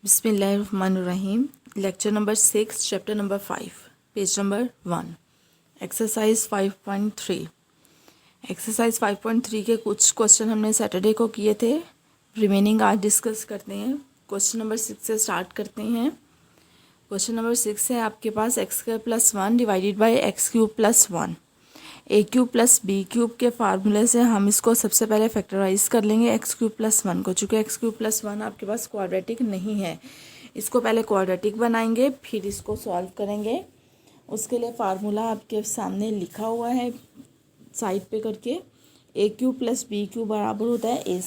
बिस्मिल्लाहिर्रहमानिर्रहीम। Lecture number 6, chapter number 5, page number 1, exercise 5.3। Exercise 5.3 के कुछ क्वेश्चन हमने सैटरडे को किए थे, रिमेनिंग आज डिस्कस करते हैं। क्वेश्चन नंबर 6 से स्टार्ट करते हैं। क्वेश्चन नंबर 6 है आपके पास x² + 1 divided by x³ + 1 a³ + b³ के फार्मूले से हम इसको सबसे पहले फैक्टराइज कर लेंगे x³ + 1 को। चूँकि x³ + 1 आपके पास क्वाड्रेटिक नहीं है, इसको पहले क्वाड्रेटिक बनाएंगे फिर इसको सॉल्व करेंगे। उसके लिए फार्मूला आपके सामने लिखा हुआ है साइड पे करके। a³ + b³ बराबर होता है a²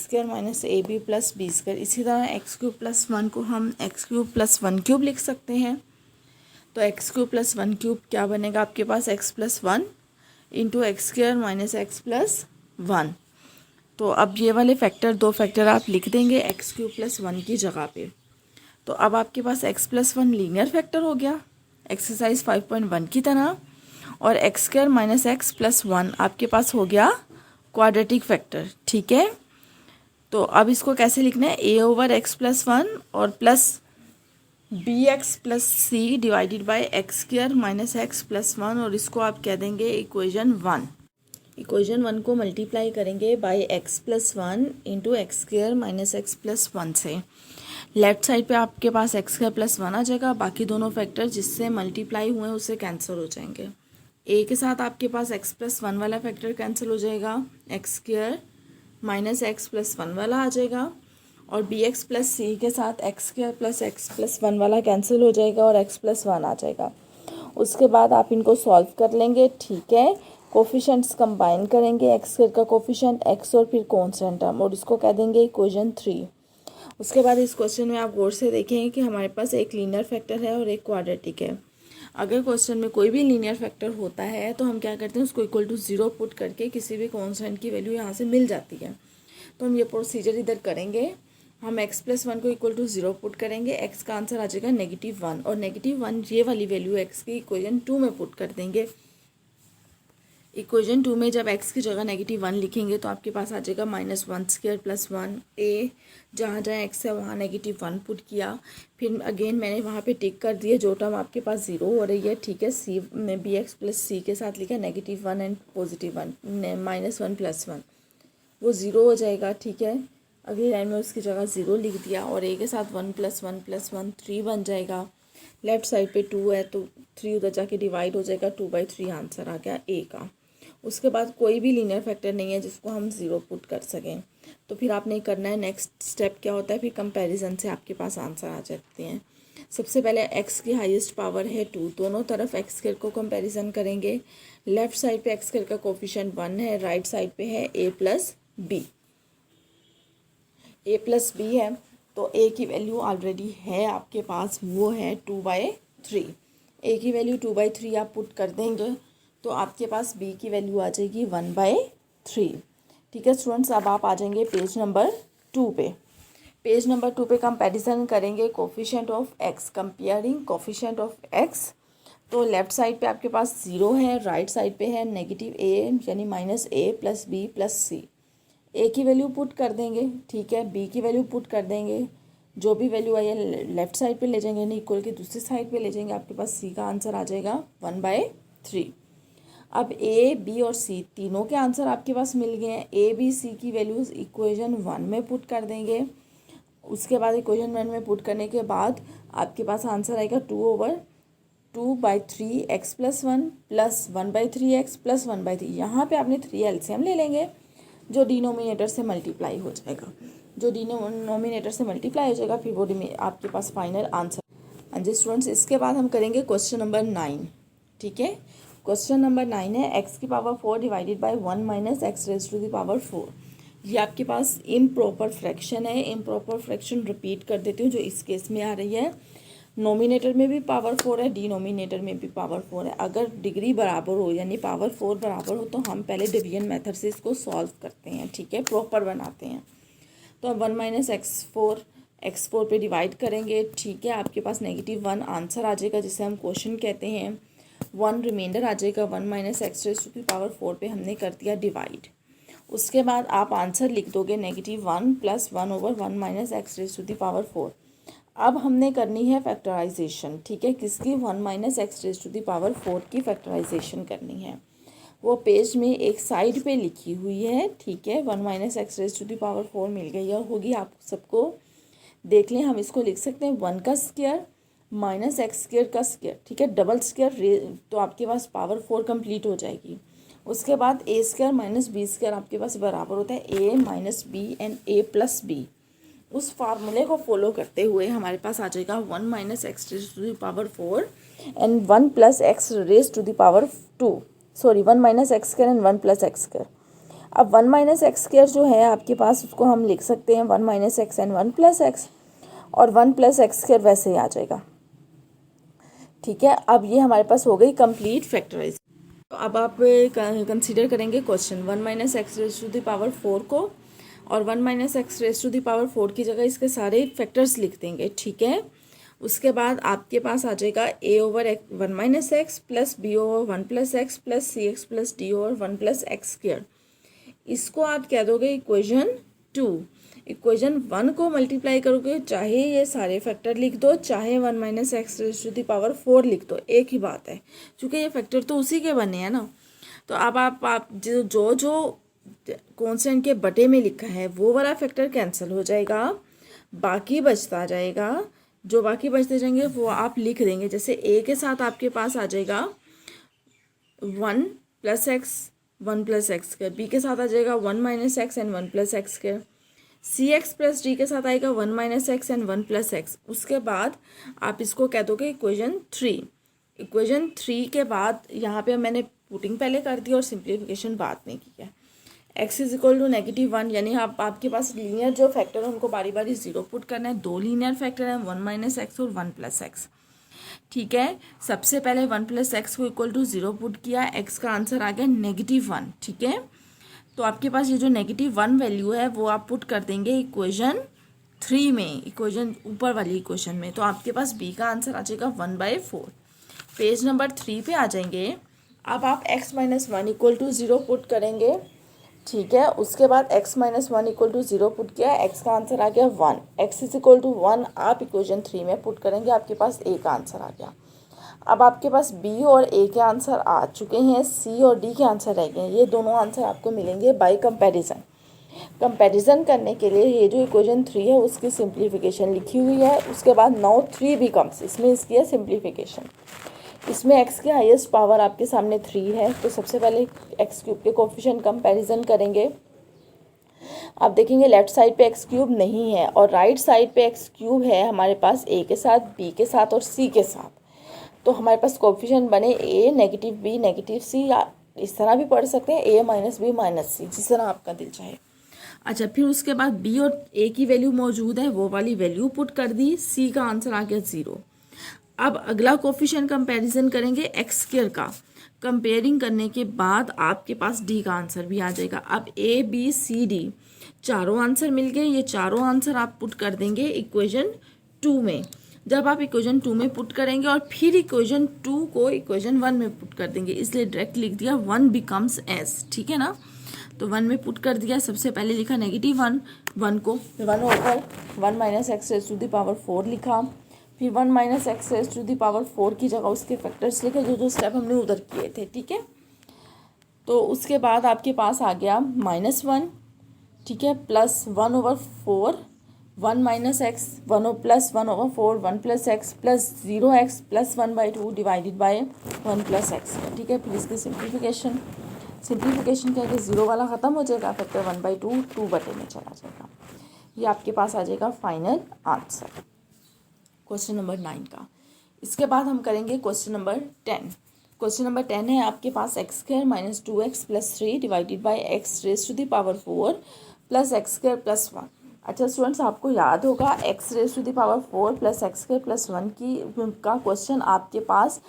- ab + b²। इसी तरह x³ + 1 को हम x³ + 1³ लिख सकते हैं। तो x³ + 1³ क्या बनेगा आपके पास x + 1 इंटू x² - x + 1। तो अब ये वाले फैक्टर, दो फैक्टर आप लिख देंगे x³ + 1 की जगह पे। तो अब आपके पास x + 1 लीनियर फैक्टर हो गया एक्सरसाइज 5.1 की तरह, और x² - x + 1 आपके पास हो गया क्वाड्रेटिक फैक्टर। ठीक है, तो अब इसको कैसे लिखना है, a/x + 1 और plus bx + c divided by x² - x + 1, और इसको आप कह देंगे इक्वेशन 1। इक्वेशन 1 को मल्टीप्लाई करेंगे by x + 1 into x² - x + 1 से। लेफ्ट साइड पे आपके पास x² + 1 आ जाएगा, बाकी दोनों फैक्टर जिससे मल्टीप्लाई हुए हैं उससे कैंसिल हो जाएंगे। a के साथ आपके पास x + 1 वाला फैक्टर कैंसिल हो जाएगा, x² - x + 1 वाला आ जाएगा, और bx + c के साथ x² + x + 1 वाला कैंसिल हो जाएगा और x + 1 आ जाएगा। उसके बाद आप इनको सॉल्व कर लेंगे। ठीक है, कोफिशेंट्स कंबाइन करेंगे, x² का कोफिशेंट x और फिर कॉन्स्टेंट टर्म, और इसको कह देंगे इक्वेशन 3। उसके बाद इस क्वेश्चन में आप गौर से देखेंगे कि हमारे पास एक लीनियर फैक्टर है और एक क्वाड्रेटिक है। अगर क्वेश्चन में कोई भी लीनियर फैक्टर होता है तो हम क्या करते हैं, उसको इक्वल टू 0 पुट करके किसी भी कॉन्स्टेंट की वैल्यू यहाँ से मिल जाती है। तो हम ये प्रोसीजर इधर करेंगे। हम x + 1 को इक्वल टू 0 पुट करेंगे, x का आंसर आ जाएगा -1, और -1 ये वाली वैल्यू x की इक्वेशन 2 में पुट कर देंगे। इक्वेशन 2 में जब x की जगह -1 लिखेंगे तो आपके पास आ जाएगा -1² + 1 a, जहाँ जहाँ x है वहाँ -1 पुट किया, फिर अगेन मैंने वहाँ पे टिक कर दिए जो टर्म आपके पास 0 हो रही है। ठीक है, c में bx + c के साथ लिखा -1 एंड +1 -1 + 1, वो 0 हो जाएगा। ठीक है, अगली लाइन में उसकी जगह 0 लिख दिया, और a के साथ 1 + 1 + 1 3 बन जाएगा। लेफ्ट साइड पे 2 है तो 3 उधर जाके डिवाइड हो जाएगा, 2/3 आंसर आ गया a का। उसके बाद कोई भी लीनियर फैक्टर नहीं है जिसको हम 0 पुट कर सकें, तो फिर आपने करना है, नेक्स्ट स्टेप क्या होता है, फिर कंपैरिजन से आपके पास आंसर आ जाते हैं। सबसे पहले x की हाईएस्ट पावर है 2, दोनों तरफ x² को कंपैरिजन करेंगे। लेफ्ट साइड पे x² का कोफिशिएंट 1 है, राइट साइड पे है a + b। a + b है तो a की वैल्यू ऑलरेडी है आपके पास, वो है 2/3। a की वैल्यू 2/3 आप पुट कर देंगे तो आपके पास b की वैल्यू आ जाएगी 1/3। ठीक है स्टूडेंट्स, अब आप आ जाएंगे पेज नंबर 2 पे। पेज नंबर 2 पे कंपैरिजन करेंगे coefficient of x, comparing coefficient of x। तो लेफ्ट साइड पे आपके पास 0 है, राइट साइड पे है -a यानी -a + b + c। a की वैल्यू पुट कर देंगे, ठीक है, b की वैल्यू पुट कर देंगे, जो भी वैल्यू आई है लेफ्ट साइड पे ले जाएंगे, नहीं इक्वल की दूसरी साइड पे ले जाएंगे, आपके पास c का आंसर आ जाएगा 1/3। अब a, b और c तीनों के आंसर आपके पास मिल गए हैं। a, b, c की वैल्यूज इक्वेशन 1 में पुट कर देंगे। उसके बाद इक्वेशन 1 में पुट करने के बाद आपके पास आंसर आएगा 2/3 x + 1 + 1/3 x + 1/3। यहाँ पे आपने 3 एलसीएम ले लेंगे, जो डिनोमिनेटर से मल्टीप्लाई हो जाएगा। जो डिनोमिनेटर से मल्टीप्लाई हो जाएगा फिर वो आपके पास फाइनल आंसर। हाँ जी स्टूडेंट्स, इसके बाद हम करेंगे क्वेश्चन नंबर 9। ठीक है, क्वेश्चन नंबर 9 है x की पावर 4 डिवाइडेड बाई 1 - x⁻⁴। ये आपके पास इम्प्रॉपर फ्रैक्शन है। इम्प्रॉपर फ्रैक्शन रिपीट कर देती हूँ जो इस केस में आ रही है। नोमिनेटर में भी पावर 4 है, डिनोमिनेटर में भी पावर 4 है। अगर डिग्री बराबर हो यानी पावर 4 बराबर हो तो हम पहले डिवीजन मेथड से इसको सॉल्व करते हैं। ठीक है, प्रॉपर बनाते हैं। तो अब 1 - x4 पे डिवाइड करेंगे। ठीक है, आपके पास -1 आंसर आ जाएगा जिसे हम क्वेश्चन कहते हैं। 1 रिमाइंडर आ जाएगा। 1 - x⁻⁴ पे हमने कर दिया डिवाइड। उसके बाद आप आंसर लिख दोगे -1 + 1/1 - x⁻⁴। अब हमने करनी है फैक्टराइजेशन, ठीक है, किसकी, 1 minus x raise to the power 4 की फैक्टराइजेशन करनी है। वो पेज में एक साइड पे लिखी हुई है, ठीक है। 1 minus x raise to the power 4 मिल गई है, होगी आप सबको। देख लें, हम इसको लिख सकते हैं 1 का स्क्वायर माइनस एक्स स्क्वायर का स्क्वायर, ठीक है, डबल स्क्वायर, तो आपके पास पावर 4 कंप्लीट हो जाएगी। उसके बाद a square minus b square आपके पास बराबर होता है a minus b and a plus b. उस फार्मूले को फॉलो करते हुए हमारे पास आ जाएगा 1 minus x raise to the power 4 and 1 plus x raise to the power 2, sorry 1 minus x square and 1 plus x square. अब 1 माइनस एक्स स्क्वायर जो है आपके पास, उसको हम लिख सकते हैं 1 minus x and 1 plus x, और 1 प्लस एक्स स्क्वायर वैसे ही आ जाएगा, ठीक है। अब ये हमारे पास हो गई कंप्लीट फैक्टराइज। तो अब आप कंसीडर करेंगे question 1 minus x raise to the power 4 को, और 1 minus x raise to the power 4 की जगह इसके सारे फैक्टर्स लिख देंगे, ठीक है। उसके बाद आपके पास आ जाएगा a over 1 minus x plus b over 1 plus x plus c x plus d over 1 plus x square. इसको आप कह दोगे इक्वेशन 2। इक्वेशन 1 को मल्टीप्लाई करोगे, चाहे ये सारे फैक्टर लिख दो, चाहे 1 minus x raise to the power 4 लिख दो, एक ही बात है, क्योंकि ये फैक्टर तो उसी के बने हैं ना। तो अब आप जो कॉन्स्टेंट के बटे में लिखा है वो वाला फैक्टर कैंसिल हो जाएगा, बाकी बचता जाएगा। जो बाकी बचते जाएंगे वो आप लिख देंगे, जैसे ए के साथ आपके पास आ जाएगा 1 plus x 1 plus x square, B के साथ आ जाएगा 1 minus x and 1 plus x square, C x plus D के साथ आएगा 1 minus x and 1 plus x. उसके बाद आप इसको कह दोगे इक्वेशन 3। इक्वेशन 3 के बाद यहाँ पे मैंने पुटिंग पहले कर दी और सिंप्लीफिकेशन बाद में की है। एक्स इज इक्वल टू -1, यानी आपके पास लीनियर जो फैक्टर है उनको बारी बारी जीरो पुट करना है। दो लीनियर फैक्टर हैं, 1 माइनस एक्स और 1 प्लस एक्स, ठीक है। सबसे पहले 1 प्लस एक्स को इक्वल टू 0 पुट किया, एक्स का आंसर आ गया -1, ठीक है। तो आपके पास ये जो -1 वैल्यू है वो आप पुट कर देंगे इक्वेशन 3 में, इक्वेशन ऊपर वाली इक्वेशन में। तो आपके पास बी का आंसर आ जाएगा 1/4। पेज नंबर 3 पे आ जाएंगे। अब आप x minus 1 equal to 0 put करेंगे, ठीक है। उसके बाद x minus 1 equal to 0 put किया, x का आंसर आ गया 1। x इज इक्वल टू 1 आप इक्वेशन 3 में पुट करेंगे, आपके पास a का आंसर आ गया। अब आपके पास b और a के आंसर आ चुके हैं, c और d के आंसर रह गए हैं। ये दोनों आंसर आपको मिलेंगे बाय कंपैरिजन। कंपैरिजन करने के लिए ये जो इक्वेशन 3 है उसकी सिंप्लीफिकेशन लिखी हुई है। उसके बाद नाउ 3 बिकम्स, इसमें इसकी है सिंप्लीफिकेशन। इसमें x की हाईएस्ट पावर आपके सामने 3 है, तो सबसे पहले एक्स क्यूब के कोफिशिएंट कंपैरिजन करेंगे। आप देखेंगे लेफ्ट साइड पे एक्स क्यूब नहीं है और राइट साइड पे एक्स क्यूब है हमारे पास a के साथ, b के साथ और c के साथ। तो हमारे पास कोफिशिएंट बने a negative b negative c, या इस तरह भी पढ़ सकते हैं a माइनस बी माइनस सी, जिस तरह आपका दिल चाहे। अच्छा, फिर उसके बाद b और a की वैल्यू मौजूद है, वो वाली वैल्यू पुट कर दी, c का आंसर आ गया 0। अब अगला कोफिशिएंट कंपैरिजन करेंगे एक्स स्क्वायर का। कंपेयरिंग करने के बाद आपके पास डी का आंसर भी आ जाएगा। अब ए बी सी डी चारों आंसर मिल गए, ये चारों आंसर आप पुट कर देंगे इक्वेशन 2 में। जब आप इक्वेशन 2 में पुट करेंगे और फिर इक्वेशन 2 को इक्वेशन 1 में पुट कर देंगे, इसलिए डायरेक्ट लिख दिया 1 बिकम्स एस, ठीक है ना। तो 1 में पुट कर दिया, सबसे पहले लिखा -1, 1 को 1 over 1 minus x raise to the power 4 लिखा, फिर 1 minus x raise to the power 4 की जगह उसके फैक्टर्स लिखे जो स्टेप हमने उधर किए थे, ठीक है। तो उसके बाद आपके पास आ गया -1, ठीक है, plus 1 over 4 1 minus x 1 plus 1 over 4 1 plus x plus 0x plus 1/2 divided by 1 plus x, ठीक है। फिर इसकी सिंप्लीफिकेशन करके 0 वाला ख़त्म हो जाएगा, फैक्टर 1/2 2 बटे में चला जाएगा। ये आपके पास आ जाएगा फाइनल आंसर क्वेश्चन नंबर 9 का। इसके बाद हम करेंगे क्वेश्चन नंबर 10। क्वेश्चन नंबर 10 है आपके पास x square minus 2x plus 3 divided by x raise to the power 4 plus x square plus 1। अच्छा स्टूडेंट्स, आपको याद होगा x raise to the power 4 plus x square plus 1 का क्वेश्चन आपके पास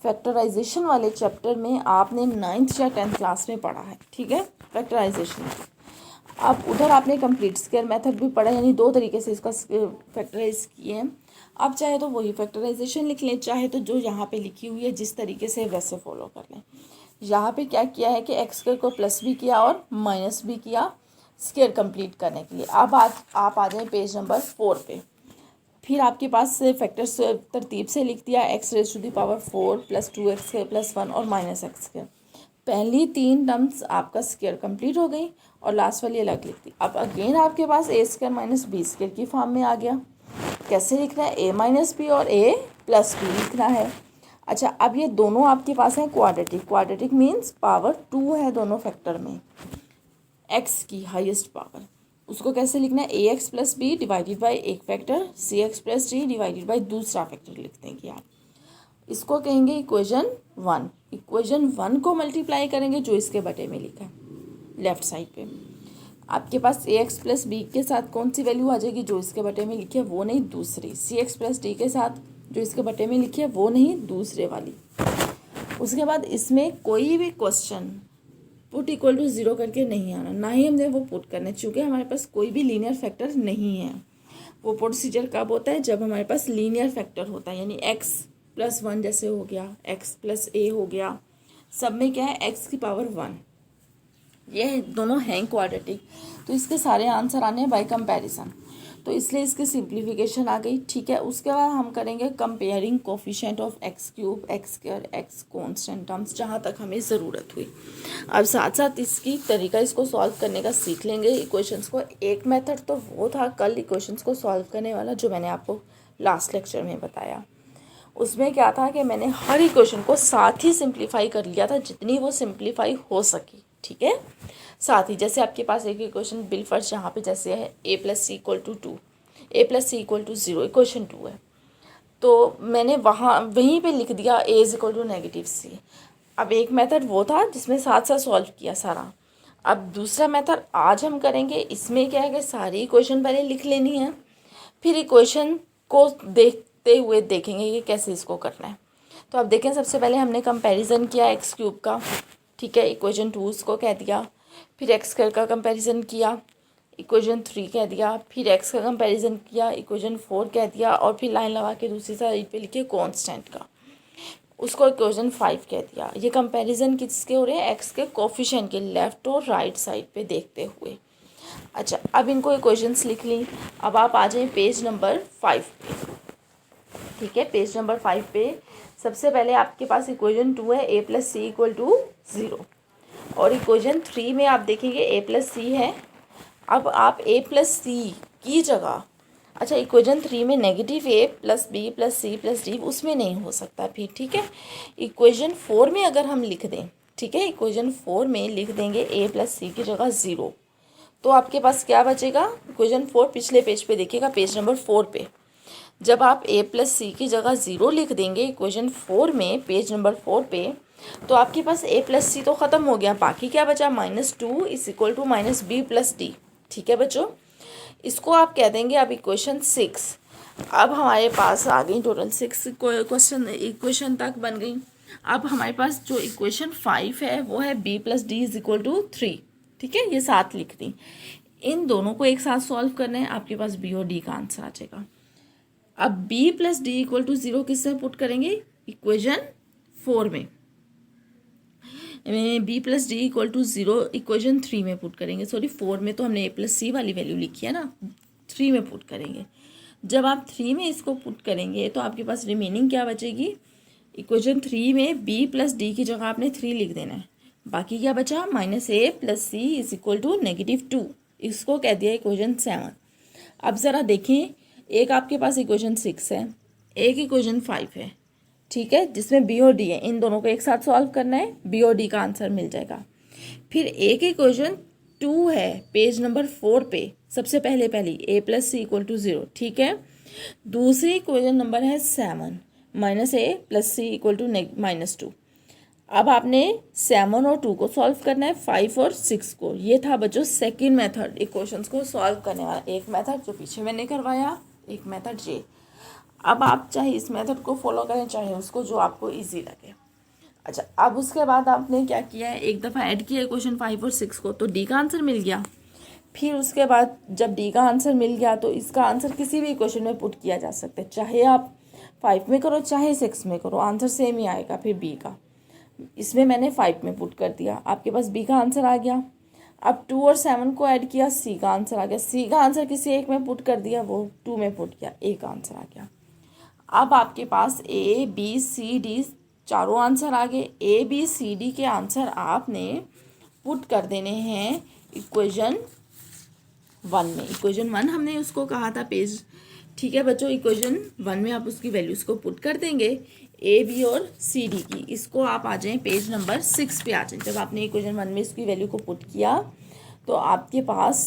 factorisation वाले चैप्टर में आपने 9th या 10th क्लास में पढ़ा है, ठीक है, फैक्टराइजेशन। अब उधर आपने कंप्लीट स्क्वायर मेथड भी पढ़ा, यानी 2 तरीके से इसका फैक्टराइज किए हैं। आप चाहे तो वही फैक्टराइजेशन लिख लें, चाहे तो जो यहाँ पे लिखी हुई है जिस तरीके से वैसे फॉलो कर लें। यहाँ पे क्या किया है कि एक्स स्क्वायर को प्लस भी किया और माइनस भी किया स्क्वायर कंप्लीट करने के लिए। अब आप आ जाए पेज नंबर 4 पे। फिर आपके पास फैक्टर्स तरतीब से लिख दिया, x raise to the power 4 plus 2x plus 1 और माइनस एक्स स्क्वायर। पहली 3 टर्म्स आपका स्क्वायर कंप्लीट हो गई और लास्ट वाली अलग लिख दी। अब अगेन आपके पास ए स्क्वायर माइनस बी स्क्वायर की फॉर्म में आ गया। कैसे लिखना है, ए माइनस बी और ए प्लस बी लिखना है। अच्छा, अब ये दोनों आपके पास हैं क्वाड्रेटिक। क्वाड्रेटिक मीन्स पावर 2 है दोनों फैक्टर में, एक्स की हाईएस्ट पावर। उसको कैसे लिखना है, a x plus b divided by एक factor, c x plus d divided by दूसरा फैक्टर लिख देंगे आप। इसको कहेंगे इक्वेशन 1। इक्वेशन 1 को मल्टीप्लाई करेंगे जो इसके बटे में लिखा है लेफ्ट साइड पे। आपके पास ए एक्स प्लस बी के साथ कौन सी वैल्यू आ जाएगी, जो इसके बटे में लिखी है वो नहीं दूसरी। सी एक्स प्लस डी के साथ जो इसके बटे में लिखी है वो नहीं दूसरे वाली। उसके बाद इसमें कोई भी क्वेश्चन पुट इक्वल टू 0 करके नहीं आना, ना ही हमने वो पुट करना, चूँकि हमारे पास कोई भी लीनियर फैक्टर नहीं है। वो प्रोसीजर कब होता है, जब हमारे पास लीनियर फैक्टर होता है, यानी x प्लस 1 जैसे हो गया, x प्लस a हो गया, सब में क्या है x की पावर 1। ये दोनों हैं क्वाड्रेटिक, तो इसके सारे आंसर आने हैं बाय कंपैरिजन, तो इसलिए इसकी सिंप्लीफिकेशन आ गई। ठीक है, उसके बाद हम करेंगे comparing coefficient of x cube, x square, x constant terms, जहाँ तक हमें ज़रूरत हुई। अब साथ साथ इसकी तरीका इसको सॉल्व करने का सीख लेंगे इक्वेशंस को। एक मेथड तो वो था कल इक्वेशंस को सॉल्व करने वाला, जो मैंने आपको लास्ट लेक्चर में बताया। उसमें क्या था कि मैंने हर इक्वेशन को साथ ही सिंप्लीफाई कर लिया था, जितनी वो सिंप्लीफाई हो सकी। ठीक है, साथ ही जैसे आपके पास एक इक्वेशन बिलफर्स्ट जहाँ पे जैसे है a plus C equal to 2, a plus C equal to 0, equation 2 है, तो मैंने वहीं पे लिख दिया a is equal to negative c. अब एक मेथड वो था जिसमें साथ साथ सॉल्व किया सारा। अब दूसरा मेथड आज हम करेंगे, इसमें क्या है कि सारी इक्वेशन पहले लिख लेनी है, फिर इक्वेशन को देखते हुए देखेंगे कि कैसे इसको करना है। तो अब देखें, सबसे पहले हमने कंपैरिजन किया एक्स क्यूब का, ठीक है, इक्वेशन 2 उसको कह दिया, फिर एक्स स्क्वायर का कंपैरिजन किया, इक्वेशन 3 कह दिया, फिर एक्स का कंपैरिजन किया, इक्वेशन 4 कह दिया, और फिर लाइन लगा के दूसरी साइड पे लिखे कांस्टेंट का, उसको इक्वेशन 5 कह दिया। ये कंपैरिजन किसके हो रहे हैं, एक्स के कोफिशिएंट के लेफ़्ट और राइट साइड पे देखते हुए। अच्छा, अब इनको इक्वेशंस लिख ली। अब आप आ जाएं पेज नंबर 5 पे। ठीक है, पेज नंबर 5 पे सबसे पहले आपके पास इक्वेशन 2 है, a plus C equal to 0, और इक्वेशन 3 में आप देखेंगे a प्लस सी है। अब आप a प्लस सी की जगह, अच्छा, इक्वेशन 3 में negative a plus B plus C plus D उसमें नहीं हो सकता फिर। ठीक है, इक्वेशन 4 में अगर हम लिख दें, ठीक है, इक्वेशन 4 में लिख देंगे a प्लस सी की जगह 0, तो आपके पास क्या बचेगा, इक्वेशन 4 पिछले पेज पे देखिएगा, पेज नंबर 4 पे। जब आप a प्लस सी की जगह 0 लिख देंगे इक्वेशन 4 में, पेज नंबर 4 पे, तो आपके पास a प्लस सी तो ख़त्म हो गया, बाकी क्या बचा, -2 is equal to minus B plus D. ठीक है बच्चों, इसको आप कह देंगे अब इक्वेशन 6। अब हमारे पास आ गई टोटल 6 इक्वेशन तक बन गई। अब हमारे पास जो इक्वेशन 5 है वो है b plus D is equal to 3। ठीक है, ये साथ लिख दी। इन दोनों को एक साथ सॉल्व करना है, आपके पास b और d का आंसर आ जाएगा। अब b plus D equal to 0 किससे पुट करेंगे, इक्वेशन 4 में। b plus D equal to 0 equation 3 में पुट करेंगे, सॉरी 4 में तो हमने a प्लस सी वाली वैल्यू लिखी है ना, 3 में पुट करेंगे। जब आप 3 में इसको पुट करेंगे तो आपके पास रिमेनिंग क्या बचेगी, इक्वेशन 3 में b प्लस डी की जगह आपने 3 लिख देना है, बाकी क्या बचा, -a plus C is equal to -2, इसको कह दिया इक्वेशन 7। अब ज़रा देखें, एक आपके पास इक्वेशन 6 है, एक इक्वेशन 5 है, ठीक है, जिसमें बी और डी है, इन दोनों को एक साथ सॉल्व करना है, बी और डी का आंसर मिल जाएगा। फिर एक इक्वेशन 2 है पेज नंबर 4 पे, सबसे पहले a plus C equal to 0, ठीक है। दूसरी इक्वेशन नंबर है 7, -a plus C equal to -2। अब आपने 7 और 2 को सॉल्व करना है, 5 और 6 को। ये था बच्चों सेकंड मेथड इक्वेशंस को सॉल्व करने वाला, एक मेथड जो पीछे मैंने करवाया, एक मेथड ये। अब आप चाहे इस मेथड को फॉलो करें, चाहे उसको, जो आपको इजी लगे। अच्छा, अब उसके बाद आपने क्या किया है, एक दफ़ा ऐड किया इक्वेशन 5 और 6 को, तो डी का आंसर मिल गया। फिर उसके बाद जब डी का आंसर मिल गया तो इसका आंसर किसी भी इक्वेशन में पुट किया जा सकता है, चाहे आप 5 में करो चाहे 6 में करो, आंसर सेम ही आएगा। फिर बी का, इसमें मैंने 5 में पुट कर दिया, आपके पास बी का आंसर आ गया। अब 2 और 7 को ऐड किया, सी का आंसर आ गया। सी का आंसर किसी एक में पुट कर दिया, वो 2 में पुट किया, ए का आंसर आ गया। अब आपके पास ए बी सी डी चारों आंसर आ गए। ए बी सी डी के आंसर आपने पुट कर देने हैं इक्वेशन 1 में। इक्वेशन 1 हमने उसको कहा था पेज, ठीक है बच्चों। इक्वेशन 1 में आप उसकी वैल्यूज को पुट कर देंगे, ए बी और सी डी की। इसको आप आ जाएं पेज नंबर 6 पे आ जाएं। जब आपने इक्वेशन 1 में इसकी वैल्यू को पुट किया तो आपके पास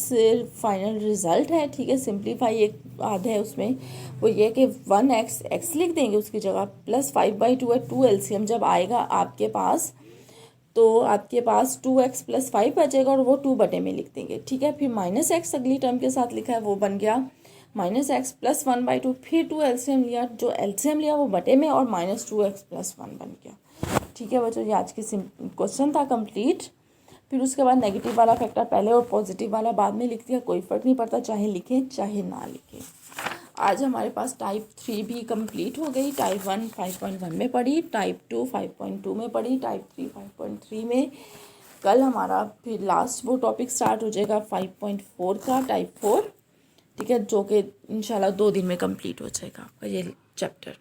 फाइनल रिजल्ट है, ठीक है। सिंप्लीफाई एक बात है उसमें, वो ये कि 1x x लिख देंगे उसकी जगह, प्लस 5/2 है, 2 LCM जब आएगा आपके पास तो आपके पास 2x + 5 बचेगा और वो 2 बटे में लिख देंगे, ठीक है। फिर -x अगली टर्म के साथ लिखा है, वो बन गया -x + 1/2। फिर 2 LCM लिया, जो LCM लिया वो बटे में और -2x + 1 बन गया, ठीक है बच्चों। ये आज की क्वेश्चन था कंप्लीट। फिर उसके बाद नेगेटिव वाला फैक्टर पहले और पॉजिटिव वाला बाद में लिख दिया, कोई फ़र्क नहीं पड़ता, चाहे लिखें चाहे ना लिखें। आज हमारे पास टाइप 3 भी कंप्लीट हो गई। टाइप 1 5.1 में पढ़ी, टाइप 2 5.2 में पढ़ी, टाइप 3 5.3 में। कल हमारा फिर लास्ट वो टॉपिक स्टार्ट हो जाएगा 5.4 का, टाइप 4, ठीक है, जो कि इंशाल्लाह 2 दिन में कंप्लीट हो जाएगा आपका ये चैप्टर।